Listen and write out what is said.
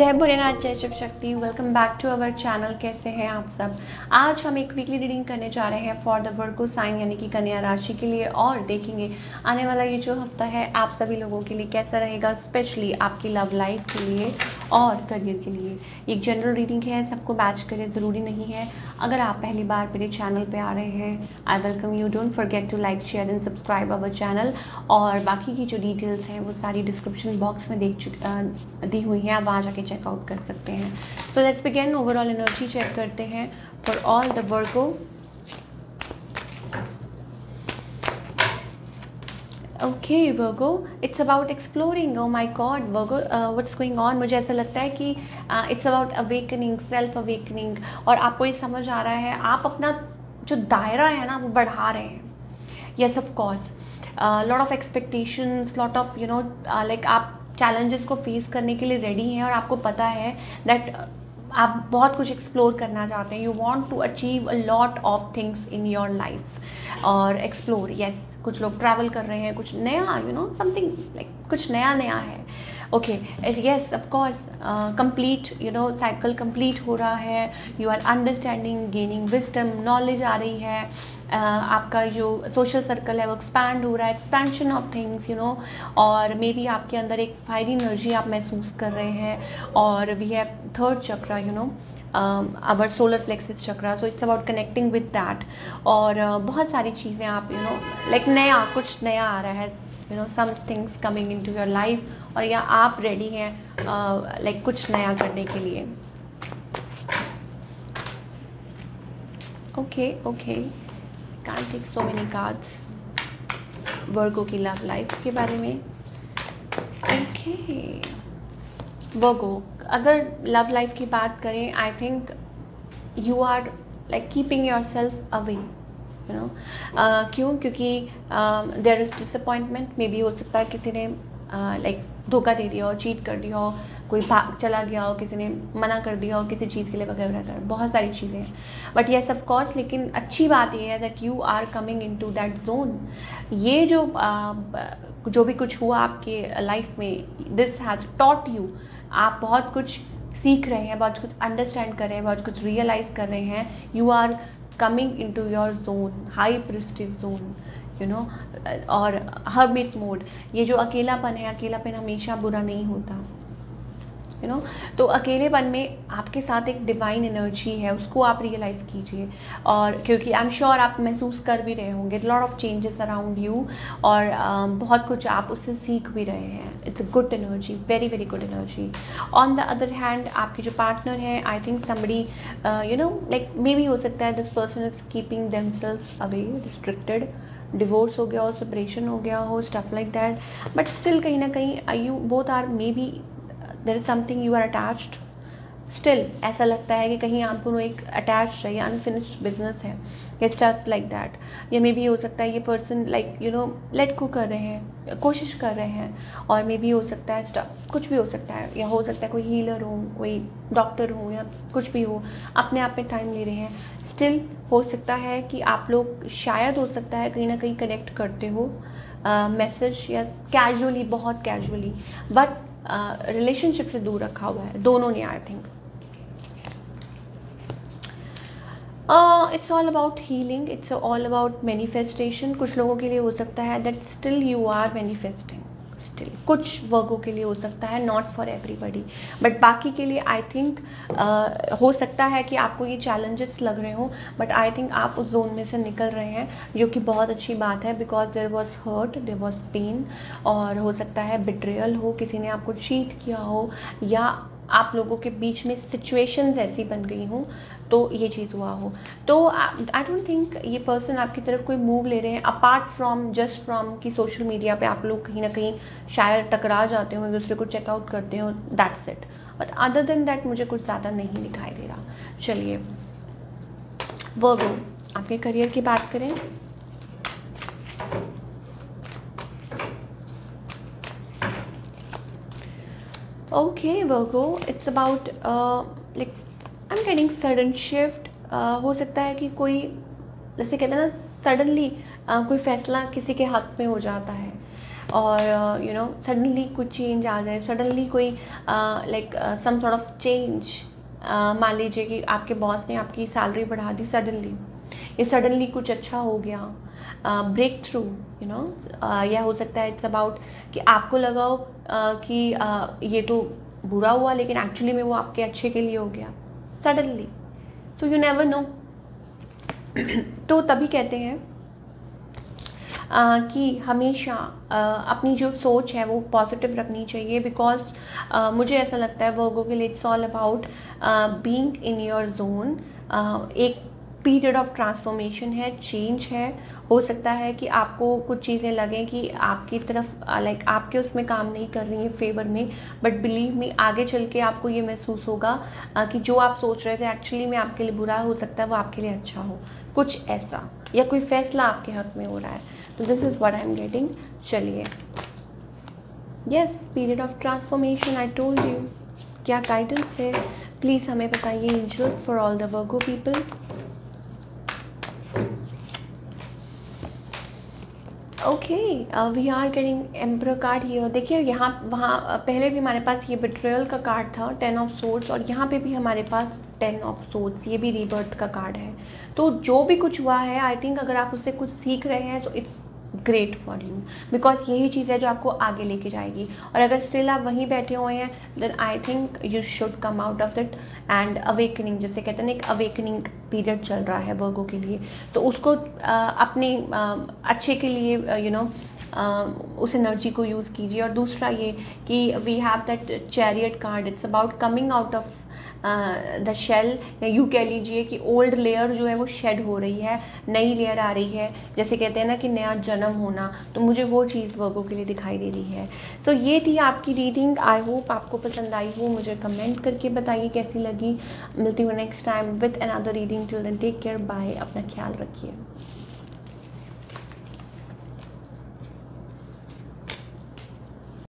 जय भोलेनाथ, जय Shiv Shakti. Welcome back to our channel. कैसे हैं आप सब। आज हम एक वीकली रीडिंग करने जा रहे हैं फॉर द वर्गो साइन यानी कि कन्या राशि के लिए, और देखेंगे आने वाला ये जो हफ्ता है आप सभी लोगों के लिए कैसा रहेगा, स्पेशली आपकी लव लाइफ के लिए और करियर के लिए। एक जनरल रीडिंग है, सबको मैच करे ज़रूरी नहीं है। अगर आप पहली बार मेरे चैनल पे आ रहे हैं, I welcome you. Don't forget to like, share and subscribe our channel. और बाकी की जो डिटेल्स हैं वो सारी डिस्क्रिप्शन बॉक्स में दी हुई हैं, आप वहाँ जाके चेकआउट कर सकते हैं। So let's begin. Overall energy check करते हैं for all the Virgo. Okay Virgo, it's about exploring. Oh my god Virgo, what's going on. मुझे ऐसा लगता है कि it's about awakening, self awakening. और आपको ये समझ आ रहा है आप अपना जो दायरा है ना वो बढ़ा रहे हैं। Yes of course, lot of expectations, lot of like आप चैलेंजेस को फेस करने के लिए रेडी हैं और आपको पता है दैट आप बहुत कुछ एक्सप्लोर करना चाहते हैं। You want to achieve a lot of things in your life और एक्सप्लोर। यस, कुछ लोग ट्रैवल कर रहे हैं, कुछ नया समथिंग लाइक कुछ नया है। Okay yes of course, complete cycle complete हो रहा है। You are understanding, gaining wisdom, knowledge आ रही है। आपका जो सोशल सर्कल है वो एक्सपैंड हो रहा है, एक्सपेंशन ऑफ थिंग्स और मे बी आपके अंदर एक फायरी एनर्जी आप महसूस कर रहे हैं। और we have third chakra our solar plexus chakra, so it's about connecting with that. और बहुत सारी चीज़ें आप लाइक नया कुछ नया आ रहा है, some things coming into your life, और या आप रेडी हैं लाइक कुछ नया करने के लिए। Okay can't take so many cards वर्गो की लव लाइफ के बारे में। ओके वर्गो, अगर लव लाइफ की बात करें, I think you are like keeping yourself away. क्यों? क्योंकि there is disappointment. Maybe हो सकता है किसी ने लाइक धोखा दे दिया हो, चीट कर दिया हो, कोई भाग चला गया हो, किसी ने मना कर दिया हो किसी चीज़ के लिए वगैरह वगैरह, बहुत सारी चीज़ें हैं। बट येस ऑफ कोर्स, लेकिन अच्छी बात ये है that you are coming into that zone. ये जो भी कुछ हुआ आपके लाइफ में, दिस हैज़ टॉट यू। आप बहुत कुछ सीख रहे हैं, बहुत कुछ अंडरस्टैंड कर रहे हैं, बहुत कुछ रियलाइज़ कर रहे हैं। You are coming into your zone, high prestige zone और हर्मिट मोड। ये जो अकेलापन है, अकेलापन हमेशा बुरा नहीं होता। तो अकेलेपन में आपके साथ एक डिवाइन एनर्जी है, उसको आप रियलाइज़ कीजिए। और क्योंकि आई एम श्योर आप महसूस कर भी रहे होंगे lot of changes around you, और बहुत कुछ आप उससे सीख भी रहे हैं। It's a good energy, very very good energy. On the other hand, आपके जो पार्टनर है, I think somebody like may be हो सकता है this person is keeping themselves away, restricted, divorce हो गया हो, सेपरेशन हो गया हो, stuff like that. But still कहीं ना कहीं you both are, may be there is something you are attached still. ऐसा लगता है कि कहीं आप दोनों एक अटैच्ड है या अनफिनिश्ड बिजनेस है या स्टफ लाइक दैट। या मे बी हो सकता है ये पर्सन लाइक लेट गो कर रहे हैं, कोशिश कर रहे हैं। और मे बी हो सकता है स्टफ कुछ भी हो सकता है, या हो सकता है कोई हीलर हो, कोई डॉक्टर हो, या कुछ भी हो, अपने आप में टाइम ले रहे हैं। स्टिल हो सकता है कि आप लोग शायद हो सकता है कहीं ना कहीं कनेक्ट करते हो मैसेज या कैजुअली, बहुत कैजुअली, बट रिलेशनशिप से दूर रखा हुआ है दोनों ने। I think it's all about healing, it's all about manifestation. कुछ लोगों के लिए हो सकता है that still you are manifesting, still कुछ वर्गों के लिए हो सकता है, नॉट फॉर एवरीबडी, बट बाकी के लिए आई थिंक हो सकता है कि आपको ये चैलेंजेस लग रहे हों, बट आई थिंक आप उस जोन में से निकल रहे हैं, जो कि बहुत अच्छी बात है। Because there was hurt, there was pain, और हो सकता है बिट्रेयल हो, किसी ने आपको चीट किया हो, या आप लोगों के बीच में सिचुएशंस ऐसी बन गई हों तो ये चीज़ हुआ हो। तो आई डोंट थिंक ये पर्सन आपकी तरफ कोई मूव ले रहे हैं, अपार्ट फ्रॉम जस्ट फ्रॉम कि सोशल मीडिया पे आप लोग कहीं ना कहीं शायद टकरा जाते हो, एक दूसरे को चेकआउट करते हो, that's it. But other than that मुझे कुछ ज़्यादा नहीं दिखाई दे रहा। चलिए वर्गो, आपके करियर की बात करें। Okay Virgo, it's about like I am getting sudden shift. हो सकता है कि कोई, जैसे कहते हैं ना, सडनली कोई फैसला किसी के हक में हो जाता है। और यू नो सडनली कुछ चेंज आ जाए, सडनली कोई like some sort of change, मान लीजिए कि आपके बॉस ने आपकी सैलरी बढ़ा दी सडनली, ये सडनली कुछ अच्छा हो गया, ब्रेक थ्रू, यू नो, या हो सकता है इट्स अबाउट कि आपको लगा हो कि ये तो बुरा हुआ लेकिन एक्चुअली में वो आपके अच्छे के लिए हो गया suddenly, so you never know. तो तभी कहते हैं कि हमेशा अपनी जो सोच है वो पॉजिटिव रखनी चाहिए, बिकॉज मुझे ऐसा लगता है वर्गो के लिए it's all about being in your zone. एक पीरियड ऑफ ट्रांसफॉर्मेशन है, चेंज है, हो सकता है कि आपको कुछ चीज़ें लगें कि आपकी तरफ लाइक आपके उसमें काम नहीं कर रही हैं फेवर में, बट बिलीव मी आगे चल के आपको ये महसूस होगा कि जो आप सोच रहे थे एक्चुअली में आपके लिए बुरा हो सकता है वो आपके लिए अच्छा हो, कुछ ऐसा, या कोई फैसला आपके हक में हो रहा है। तो this is what I am getting. चलिए, yes, period of transformation, I told you. क्या गाइडेंस है प्लीज़ हमें बताइए angels for all the Virgo people. Okay, we are getting emperor card here. देखिए यहाँ वहाँ पहले भी हमारे पास ये बिट्रेयल का कार्ड था, 10 ऑफ सोर्ड्स, और यहाँ पे भी हमारे पास 10 ऑफ सोर्ड्स, ये भी रीबर्थ का कार्ड है। तो जो भी कुछ हुआ है आई थिंक अगर आप उससे कुछ सीख रहे हैं तो it's great for you, because यही चीज़ है जो आपको आगे लेके जाएगी। और अगर स्टिल आप वहीं बैठे हुए हैं then I think you should come out of it and awakening, जैसे कहते हैं ना, एक अवेकनिंग पीरियड चल रहा है वर्गो के लिए, तो उसको अपने अच्छे के लिए यू नो उस एनर्जी को यूज़ कीजिए। और दूसरा ये कि we have that chariot card, it's about coming out of the shell, या यूँ कह लीजिए कि ओल्ड लेयर जो है वो शेड हो रही है, नई लेयर आ रही है, जैसे कहते हैं ना कि नया जन्म होना, तो मुझे वो चीज़ वर्गो के लिए दिखाई दे रही है। तो ये थी आपकी रीडिंग, आई होप आपको पसंद आई हो, मुझे कमेंट करके बताइए कैसी लगी। मिलती हूँ next time with another reading, till then take care, bye, अपना ख्याल रखिए।